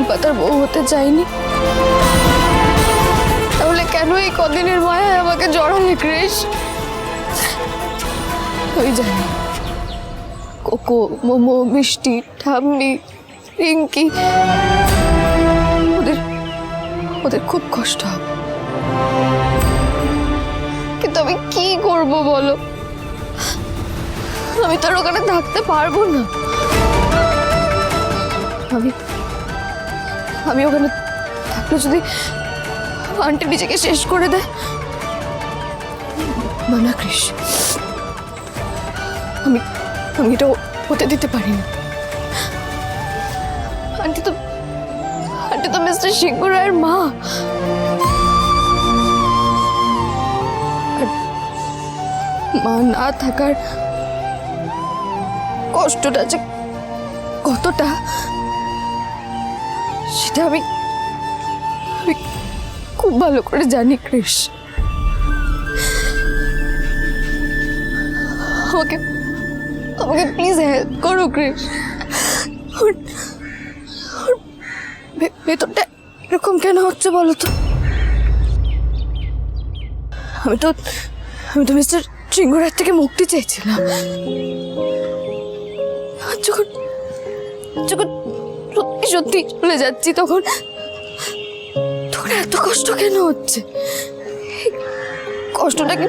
কলকাতার বউ হতে চাইনি, তাহলে কেন এই কদিনের মায়ায় আমাকে জড়ালি কৃষ? ওই জানি কোকো, মোমো, মিষ্টি, ঠাম্মি, রিঙ্কি, ওদের ওদের খুব কষ্ট হবে, কিন্তু আমি কি করব বলো? আমি তো আর ওখানে থাকতে পারবো না। আমি ওখানে থাকলে যদি আন্টি নিজেকে শেষ করে দেয়, মানা কৃষ, আমি এটা হতে দিতে পারি না। আন্টি তো মিস্টার সিংহ রায়ের মা। মা না থাকার কষ্টটা যে কতটা, সেটা আমি খুব ভালো করে জানি কৃষ। আমাকে প্লিজ হেল্প করো কৃষ। ভেতরটা এরকম কেন হচ্ছে বলো তো? আমি তো মিস্টার সিংহরাজ থেকে মুক্তি চাইছিলাম। যখন সত্যি সত্যি চলে যাচ্ছি, তখন এত কষ্ট কেন হচ্ছে? কষ্টটা কি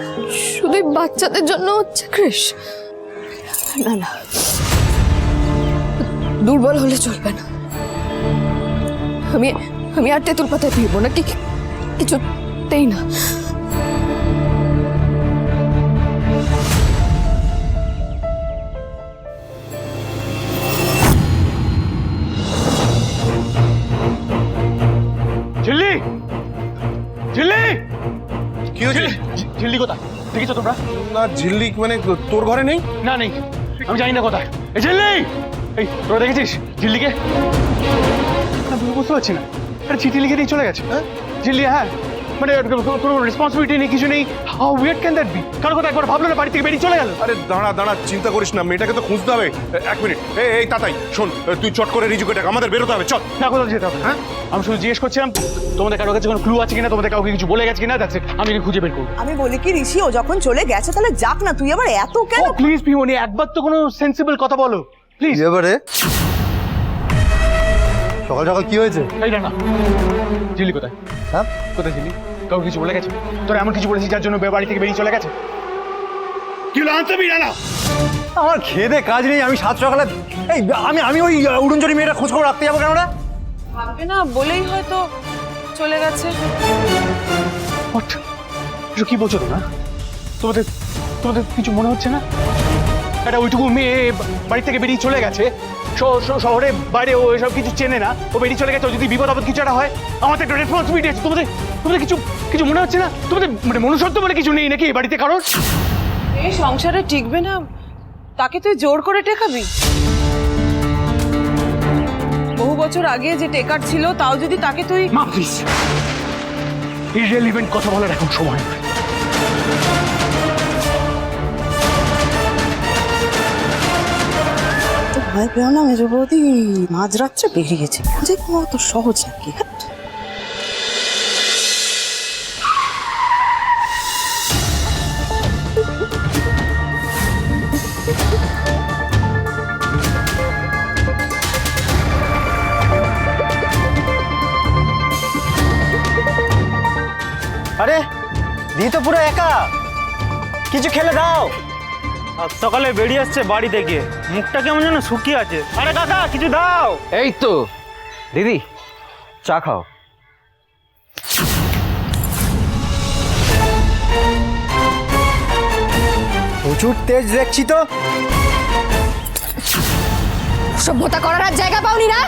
শুধুই বাচ্চাদের জন্য হচ্ছে কৃষ? না, দুর্বল হলে চলবে না। আমি আর তেঁতুল পাতায় ফিরবো না, কিছুতেই না। ঝিল্লি, ঝিল্লি, কি হয়েছে? ঝিল্লি কোথায়? দেখেছো তোমরা? না, ঝিল্লি মানে তোর ঘরে নেই? না, নেই। আমি জানি না কোথায়। এই ঝিল্লি, এই তোরা দেখেছিস ঝিল্লিকে? আমি বুঝতে পারছি না। একটা চিঠি লিখে দিয়ে চলে গেছে। ঝিল্লি, হ্যাঁ, মানে কোনো রেসপন্সিবিলিটি নেই, কিছু নেই। How weird can that be? কারো কথা একবার ভাবলো না, বাড়ি থেকে বেরিয়ে চলে গেল। আরে দাঁড়া, চিন্তা করিস না, মেয়েটাকে তো খুঁজতে হবে। এক মিনিট, এই তাতাই শোন, তুই চট করে রিজুকে ডাক, আমাদের বেরোতে হবে, চল। না, কোথাও যেতে হবে? হ্যাঁ, আমি শুধু জিজ্ঞেস করছিলাম তোমাদের কারো কাছে কোনো ক্লু আছে কিনা, তোমাদের কাউকে কিছু বলে গেছে কিনা, দ্যাটস ইট। আমি খুঁজে বের করবো। আমি বলি কি ঋষি, ও যখন চলে গেছে তাহলে যাক না, তুই আবার এত কেন? প্লিজ পিওনি, একবার তো কোনো সেন্সিবল কথা বলো প্লিজ। এবারে সকাল সকাল কি হয়েছে? এই না, ঝিল্লি কোথায়? হ্যাঁ, কোথায় ঝিল্লি? কাউকে কিছু বলে গেছে? তোরা এমন কিছু বলেছিস যার জন্য বাড়ি থেকে বেরিয়ে চলে গেছে? কি হলো আনসাবি না? আমার খেদে কাজ নেই, আমি সাত সকালে এই আমি ওই উড়নচড়ি মেয়েটা খোঁজ খবর রাখতে যাবো কেন? ওরা ভাববে না বলেই হয়তো চলে গেছে। এসব কি বলছো তোমরা? তোমাদের কিছু মনে হচ্ছে না? একটা ওইটুকু মেয়ে বাড়ি থেকে বেরিয়ে চলে গেছে, শহরে বাইরে ও এসব কিছু চেনে না, ও বেরিয়ে চলে গেছে। ও যদি বিপদ আপদ কিছু একটা হয়, আমার একটা রেসপন্সিবিলিটি আছে। তোমাদের কিছু মনে হচ্ছে না? তোমাদের মানে মনুষ্যত্ব বলে কিছু নেই নাকি এই বাড়িতে কারোর? এই সংসারে টিকবে না, তাকে তুই জোর করে টেকাবি? বহু বছর আগে যে টেকার ছিল, তাও যদি তাকে তুই... মা প্লিজ, ইররিলেভেন্ট কথা বলার এখন সময় নয়। ভয় পেও না মেজো বৌদি, মাঝরাত্রে বেরিয়েছে, খুঁজে পাওয়া তো সহজ নাকি? আরে দি তো পুরো একা, কিছু খেলে দাও। আজ সকালে বেরিয়ে আসছে বাড়ি থেকে, মুখটা কেমন যেন শুকিয়ে আছে। আরে কাকা কিছু দাও। এই তো দিদি, চা খাও। প্রচুর তেজ দেখছি তো। সভ্যতা করার আর জায়গা পাওনি না?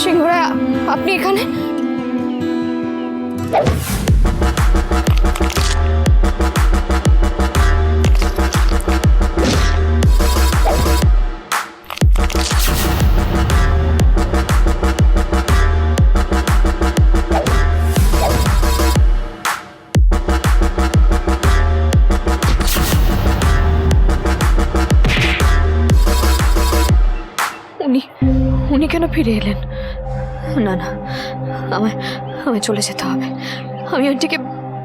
সিংহ রায়, আপনি এখানে? উনি কেন ফিরে এলেন? না না, আমায় আমায় চলে যেতে হবে। আমি আন্টিকে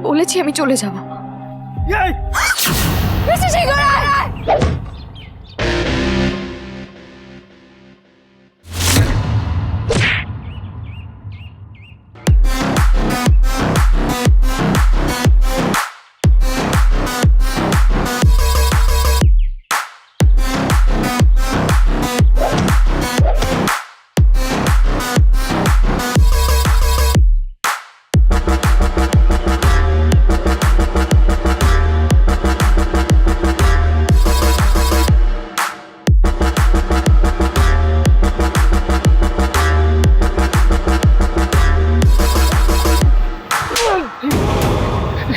বলেছি আমি চলে যাব। মিস্টার সিংহ রায়!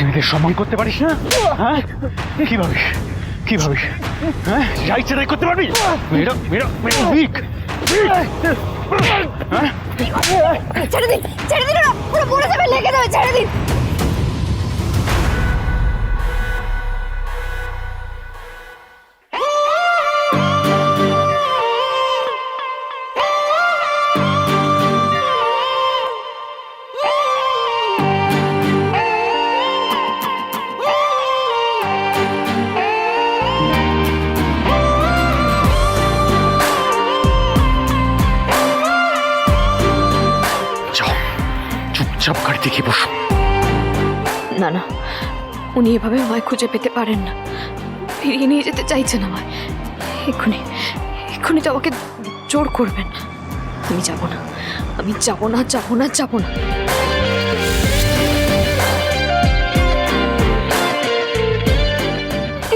মেয়েদের সম্মান করতে পারিস না? হ্যাঁ, কি ভাবিস? কি ভাবিস? হ্যাঁ, যা ইচ্ছে তাই করতে পারবি? মেয়েরা মেয়েরা মেয়েরা উইক। ছেড়ে দিন, ছেড়ে দিন, পুরো পড়ে যাবে, লেগে যাবে, ছেড়ে দিন। চুপচাপ গাড়িতে গিয়ে বসো। না না, উনি এভাবে আমায় খুঁজে পেতে পারেন না। ফিরিয়ে নিয়ে যেতে চাইছেন আমায়। এক্ষুনি এক্ষুনি তো আমাকে জোর করবেন না। আমি যাব না, আমি যাব না, যাব না, যাব না।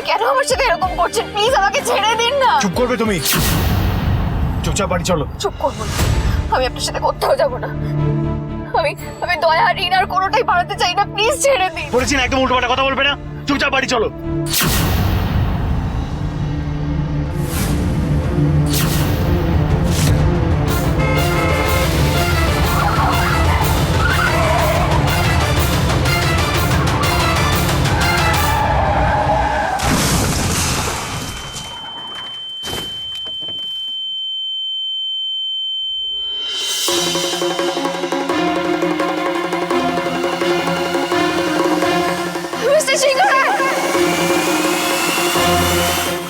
কেন আমার সাথে এরকম করছেন? প্লিজ আমাকে ছেড়ে দিন না। চুপ করবে তুমি? চুপচাপ বাড়ি চলো। চুপ করবো না, আমি আপনার সাথে কোথাও যাব না। আমি আমি দয়া ঋণ আর কোনোটাই বাড়াতে চাই না। প্লিজ ছেড়ে দিন। বলেছি না, একদম উল্টোপাল্টা কথা বলবে না। চুপচাপ বাড়ি চলো। মিস্টার সিংহ রায়!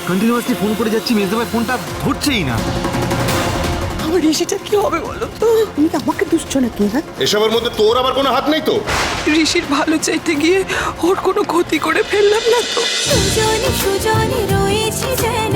কন্টিনিউয়াসলি ফোন করে যাচ্ছি, মেজদা ভাই ফোনটা ধরছেই না। আমার ঋষিটা কি হবে বলো তো? তুমি কি আমাকে দুষছো নাকি? হ্যাঁ, এসবের মধ্যে তোর আবার কোনো হাত নেই তো? ঋষির ভালো চাইতে গিয়ে ওর কোনো ক্ষতি করে ফেললাম না তো? সুজনে সুজনে রয়েছে যেন